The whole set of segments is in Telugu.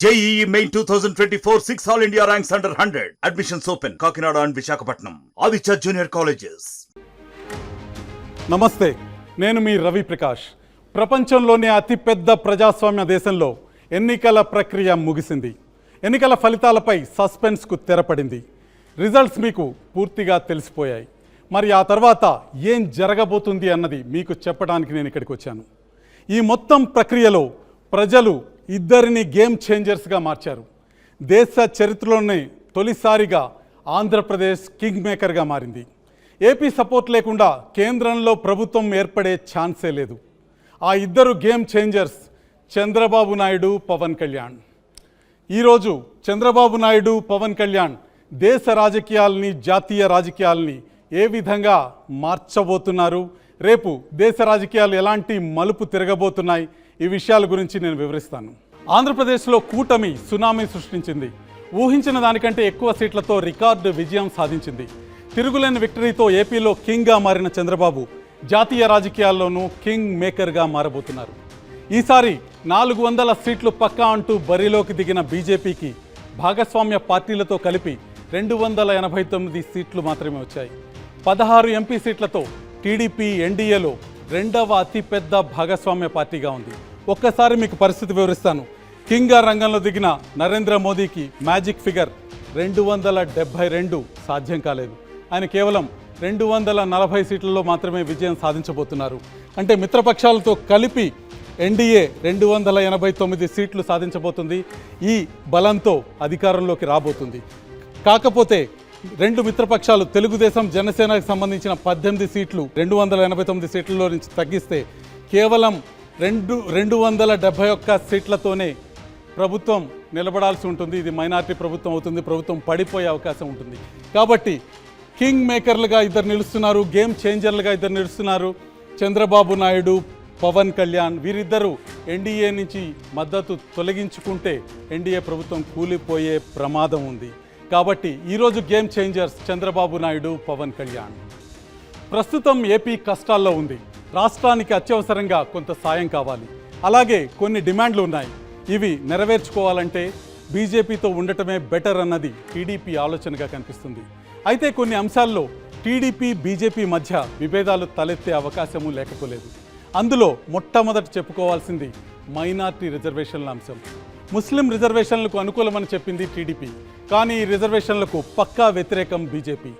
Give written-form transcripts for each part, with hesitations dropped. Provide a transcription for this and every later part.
JEE Main 2024 6 All India ranks under 100. Admissions open. Kakinada and Visakhapatnam. Aditya Junior Colleges. నమస్తే, నేను మీ రవి ప్రకాష్. ప్రపంచంలోనే అతిపెద్ద ప్రజాస్వామ్య దేశంలో ఎన్నికల ప్రక్రియ ముగిసింది. ఎన్నికల ఫలితాలపై సస్పెన్స్కు తెరపడింది. రిజల్ట్స్ మీకు పూర్తిగా తెలిసిపోయాయి. మరి ఆ తర్వాత ఏం జరగబోతుంది అన్నది మీకు చెప్పడానికి నేను ఇక్కడికి వచ్చాను. ఈ మొత్తం ప్రక్రియలో ప్రజలు ఇద్దరిని గేమ్ చేంజర్స్గా మార్చారు. దేశ చరిత్రలోనే తొలిసారిగా ఆంధ్రప్రదేశ్ కింగ్ మేకర్గా మారింది. ఏపీ సపోర్ట్ లేకుండా కేంద్రంలో ప్రభుత్వం ఏర్పడే ఛాన్సే లేదు. ఆ ఇద్దరు గేమ్ చేంజర్స్ చంద్రబాబు నాయుడు, పవన్ కళ్యాణ్. ఈరోజు చంద్రబాబు నాయుడు, పవన్ కళ్యాణ్ దేశ రాజకీయాలని, జాతీయ రాజకీయాలని ఏ విధంగా మార్చబోతున్నారు, రేపు దేశ రాజకీయాలు ఎలాంటి మలుపు తిరగబోతున్నాయి, ఈ విషయాల గురించి నేను వివరిస్తాను. ఆంధ్రప్రదేశ్లో కూటమి సునామీ సృష్టించింది. ఊహించిన దానికంటే ఎక్కువ సీట్లతో రికార్డు విజయం సాధించింది. తిరుగులేని విక్టరీతో ఏపీలో కింగ్గా మారిన చంద్రబాబు జాతీయ రాజకీయాల్లోనూ కింగ్ మేకర్గా మారబోతున్నారు. ఈసారి 400 సీట్లు పక్కా అంటూ బరిలోకి దిగిన బీజేపీకి భాగస్వామ్య పార్టీలతో కలిపి 289 సీట్లు మాత్రమే వచ్చాయి. 16 ఎంపీ సీట్లతో టీడీపీ ఎన్డీఏలో రెండవ అతిపెద్ద భాగస్వామ్య పార్టీగా ఉంది. ఒక్కసారి మీకు పరిస్థితి వివరిస్తాను. కింగ్గా రంగంలో దిగిన నరేంద్ర మోదీకి మ్యాజిక్ ఫిగర్ 272 సాధ్యం కాలేదు. ఆయన కేవలం 240 సీట్లలో మాత్రమే విజయం సాధించబోతున్నారు. అంటే మిత్రపక్షాలతో కలిపి ఎన్డీఏ 289 సీట్లు సాధించబోతుంది. ఈ బలంతో అధికారంలోకి రాబోతుంది. కాకపోతే రెండు మిత్రపక్షాలు తెలుగుదేశం, జనసేనకు సంబంధించిన 18 సీట్లు 289 సీట్లలో నుంచి తగ్గిస్తే కేవలం 271 సీట్లతోనే ప్రభుత్వం నిలబడాల్సి ఉంటుంది. ఇది మైనారిటీ ప్రభుత్వం అవుతుంది. ప్రభుత్వం పడిపోయే అవకాశం ఉంటుంది. కాబట్టి కింగ్ మేకర్లుగా ఇద్దరు నిలుస్తున్నారు, గేమ్ చేంజర్లుగా ఇద్దరు నిలుస్తున్నారు. చంద్రబాబు నాయుడు, పవన్ కళ్యాణ్. వీరిద్దరూ ఎన్డీఏ నుంచి మద్దతు తొలగించుకుంటే ఎన్డీఏ ప్రభుత్వం కూలిపోయే ప్రమాదం ఉంది. కాబట్టి ఈరోజు గేమ్ చేంజర్స్ చంద్రబాబు నాయుడు, పవన్ కళ్యాణ్. ప్రస్తుతం ఏపీ కష్టాల్లో ఉంది. రాష్ట్రానికి అత్యవసరంగా కొంత సాయం కావాలి. అలాగే కొన్ని డిమాండ్లు ఉన్నాయి. ఇవి నెరవేర్చుకోవాలంటే బీజేపీతో ఉండటమే బెటర్ అన్నది టీడీపీ ఆలోచనగా కనిపిస్తుంది. అయితే కొన్ని అంశాల్లో టీడీపీ, బీజేపీ మధ్య విభేదాలు తలెత్తే అవకాశము లేకపోలేదు. అందులో మొట్టమొదట చెప్పుకోవాల్సింది మైనార్టీ రిజర్వేషన్ల అంశం. ముస్లిం రిజర్వేషన్లకు అనుకూలమని చెప్పింది టీడీపీ, కానీ ఈ రిజర్వేషన్లకు పక్కా వ్యతిరేకం బీజేపీ.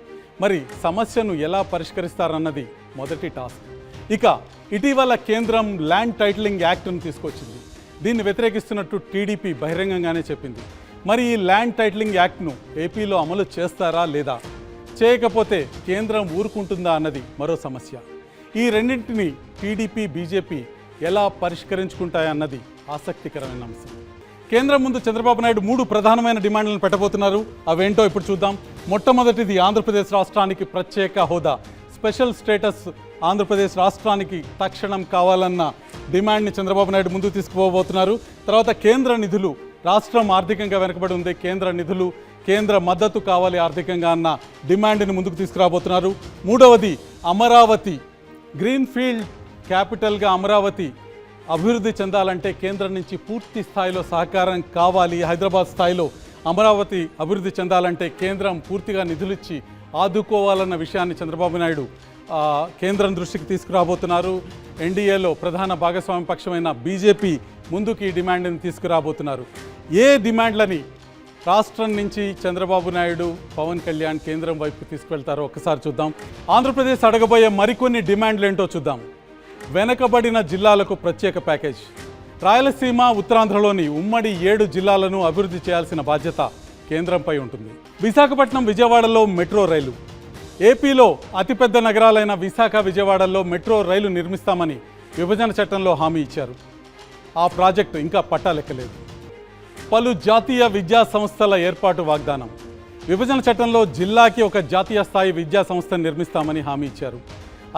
మరి సమస్యను ఎలా పరిష్కరిస్తారన్నది మొదటి టాస్క్. ఇక ఇటీవల కేంద్రం ల్యాండ్ టైటిలింగ్ యాక్ట్ను తీసుకొచ్చింది. దీన్ని వ్యతిరేకిస్తున్నట్టు టీడీపీ బహిరంగంగానే చెప్పింది. మరి ఈ ల్యాండ్ టైటిలింగ్ యాక్ట్ను ఏపీలో అమలు చేస్తారా లేదా, చేయకపోతే కేంద్రం ఊరుకుంటుందా అన్నది మరో సమస్య. ఈ రెండింటిని టీడీపీ, బీజేపీ ఎలా పరిష్కరించుకుంటాయన్నది ఆసక్తికరమైన అంశం. కేంద్రం ముందు చంద్రబాబు నాయుడు 3 ప్రధానమైన డిమాండ్లను పెట్టబోతున్నారు. అవేంటో ఇప్పుడు చూద్దాం. మొట్టమొదటిది ఆంధ్రప్రదేశ్ రాష్ట్రానికి ప్రత్యేక హోదా, స్పెషల్ స్టేటస్ ఆంధ్రప్రదేశ్ రాష్ట్రానికి తక్షణం కావాలన్న డిమాండ్ని చంద్రబాబు నాయుడు ముందుకు తీసుకుపోబోతున్నారు. తర్వాత కేంద్ర నిధులు, రాష్ట్రం ఆర్థికంగా వెనుకబడి ఉంది, కేంద్ర నిధులు, కేంద్ర మద్దతు కావాలి ఆర్థికంగా అన్న డిమాండ్ని ముందుకు తీసుకురాబోతున్నారు. మూడవది అమరావతి, గ్రీన్ఫీల్డ్ క్యాపిటల్గా అమరావతి అభివృద్ధి చెందాలంటే కేంద్రం నుంచి పూర్తి స్థాయిలో సహకారం కావాలి. హైదరాబాద్ స్థాయిలో అమరావతి అభివృద్ధి చెందాలంటే కేంద్రం పూర్తిగా నిధులిచ్చి ఆదుకోవాలన్న విషయాన్ని చంద్రబాబు నాయుడు కేంద్రం దృష్టికి తీసుకురాబోతున్నారు. ఎన్డీఏలో ప్రధాన భాగస్వామ్య పక్షమైన బీజేపీ ముందుకు ఈ డిమాండ్ని తీసుకురాబోతున్నారు. ఏ డిమాండ్లని రాష్ట్రం నుంచి చంద్రబాబు నాయుడు, పవన్ కళ్యాణ్ కేంద్రం వైపు తీసుకువెళ్తారో ఒకసారి చూద్దాం. ఆంధ్రప్రదేశ్ అడగబోయే మరికొన్ని డిమాండ్లు ఏంటో చూద్దాం. వెనకబడిన జిల్లాలకు ప్రత్యేక ప్యాకేజ్. రాయలసీమ, ఉత్తరాంధ్రలోని ఉమ్మడి 7 జిల్లాలను అభివృద్ధి చేయాల్సిన బాధ్యత కేంద్రంపై ఉంటుంది. విశాఖపట్నం, విజయవాడలో మెట్రో రైలు. ఏపీలో అతిపెద్ద నగరాలైన విశాఖ, విజయవాడల్లో మెట్రో రైలు నిర్మిస్తామని విభజన చట్టంలో హామీ ఇచ్చారు. ఆ ప్రాజెక్టు ఇంకా పట్టాలెక్కలేదు. పలు జాతీయ విద్యా సంస్థల ఏర్పాటు వాగ్దానం. విభజన చట్టంలో జిల్లాకి ఒక జాతీయ స్థాయి విద్యా సంస్థను నిర్మిస్తామని హామీ ఇచ్చారు.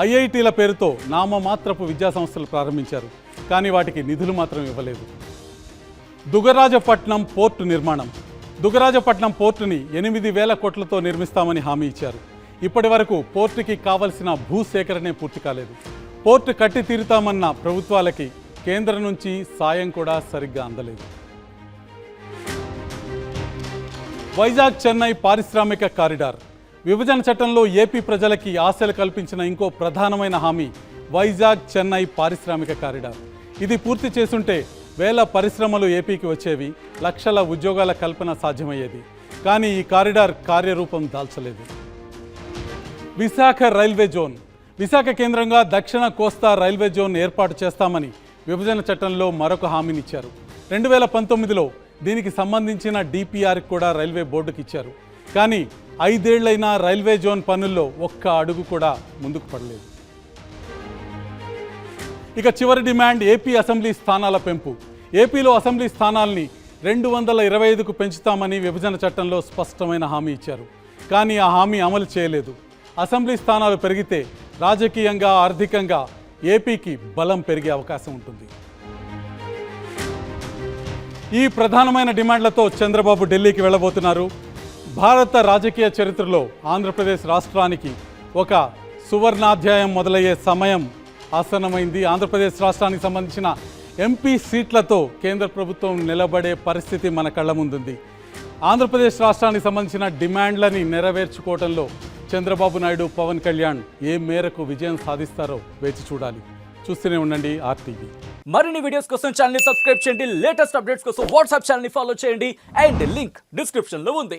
ఐఐటీల పేరుతో నామమాత్రపు విద్యా సంస్థలు ప్రారంభించారు, కానీ వాటికి నిధులు మాత్రం ఇవ్వలేదు. దుగరాజపట్నం పోర్టు నిర్మాణం. దుగరాజపట్నం పోర్టుని 8,000 కోట్లతో నిర్మిస్తామని హామీ ఇచ్చారు. ఇప్పటి వరకు పోర్టుకి కావలసిన భూసేకరణే పూర్తి కాలేదు. పోర్టు కట్టి తీరుతామన్న ప్రభుత్వాలకి కేంద్రం నుంచి సాయం కూడా సరిగ్గా అందలేదు. వైజాగ్ చెన్నై పారిశ్రామిక కారిడార్. విభజన చట్టంలో ఏపీ ప్రజలకి ఆశలు కల్పించిన ఇంకో ప్రధానమైన హామీ వైజాగ్ చెన్నై పారిశ్రామిక కారిడార్. ఇది పూర్తి చేసుంటే వేల పరిశ్రమలు ఏపీకి వచ్చేవి, లక్షల ఉద్యోగాల కల్పన సాధ్యమయ్యేది. కానీ ఈ కారిడార్ కార్యరూపం దాల్చలేదు. Visakha railway zone. విశాఖ కేంద్రంగా దక్షిణ కోస్తా రైల్వే జోన్ ఏర్పాటు చేస్తామని విభజన చట్టంలో మరొక హామీనిచ్చారు. 2019లో దీనికి సంబంధించిన డిపిఆర్ కూడా రైల్వే బోర్డుకి ఇచ్చారు. కానీ 5 ఏళ్లైనా రైల్వే జోన్ పనుల్లో ఒక్క అడుగు కూడా ముందుకు పడలేదు. ఇక చివరి డిమాండ్ ఏపీ అసెంబ్లీ స్థానాల పెంపు. ఏపీలో అసెంబ్లీ స్థానాల్ని 225కు పెంచుతామని విభజన చట్టంలో స్పష్టమైన హామీ ఇచ్చారు. కానీ ఆ హామీ అమలు చేయలేదు. అసెంబ్లీ స్థానాలు పెరిగితే రాజకీయంగా, ఆర్థికంగా ఏపీకి బలం పెరిగే అవకాశం ఉంటుంది. ఈ ప్రధానమైన డిమాండ్లతో చంద్రబాబు ఢిల్లీకి వెళ్ళబోతున్నారు. భారత రాజకీయ చరిత్రలో ఆంధ్రప్రదేశ్ రాష్ట్రానికి ఒక సువర్ణాధ్యాయం మొదలయ్యే సమయం ఆసన్నమైంది. ఆంధ్రప్రదేశ్ రాష్ట్రానికి సంబంధించిన ఎంపీ సీట్లతో కేంద్ర ప్రభుత్వం నిలబడే పరిస్థితి మన కళ్ళ ముందుంది. ఆంధ్రప్రదేశ్ రాష్ట్రానికి సంబంధించిన డిమాండ్లని నెరవేర్చుకోవడంలో చంద్రబాబు నాయుడు, పవన్ కళ్యాణ్ ఏ మేరకు విజయం సాధిస్తారో వేచి చూడాలి. చూస్తూనే ఉండండి RTV. మరిన్ని వీడియోస్ కోసం ఛానల్ ని సబ్స్క్రైబ్ చేయండి. లేటెస్ట్ అప్డేట్స్ కోసం వాట్సాప్ ఛానల్ ని ఫాలో చేయండి. అండ్ లింక్ డిస్క్రిప్షన్ లో ఉంది.